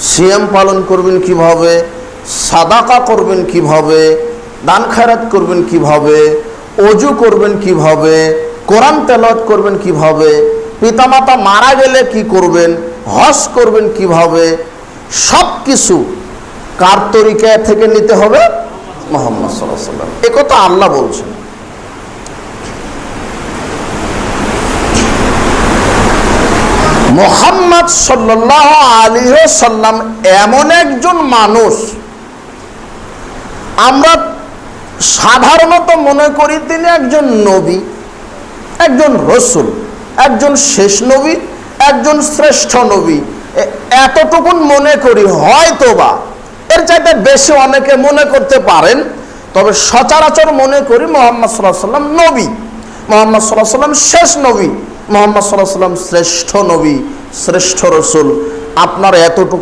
সিয়াম পালন করবেন কিভাবে, সাদাকা করবেন কিভাবে, দান খয়রাত করবেন কিভাবে, ওযু করবেন কিভাবে, কোরআন তেলাওয়াত করবেন কিভাবে, পিতামাতা মারা গেলে কি করবেন, হজ করবেন কিভাবে, সব কিছু কার তরিকা থেকে নিতে হবে? মুহাম্মদ সাল্লাল্লাহু আলাইহি ওয়াসাল্লাম। এ কথা আল্লাহ বলছেন। মুহাম্মদ সাল্লাল্লাহু আলাইহি ওয়াসাল্লাম এমন একজন মানুষ, আমরা সাধারণত মনে করি তিনি একজন নবী, একজন রসুল, একজন শেষ নবী, একজন শ্রেষ্ঠ নবী, এতটুকুন মনে করি। হয়তোবা এর চাইতে বেশি অনেকে মনে করতে পারেন, তবে সচরাচর মনে করি মুহাম্মদ সাল্লাল্লাহু আলাইহি ওয়াসাল্লাম নবী, মুহাম্মদ সাল্লাল্লাহু আলাইহি ওয়াসাল্লাম শেষ নবী, মুহাম্মদ সাল্লাল্লাহু আলাইহি ওয়াসাল্লাম শ্রেষ্ঠ নবী, শ্রেষ্ঠ রসুল। আপনার এতটুকু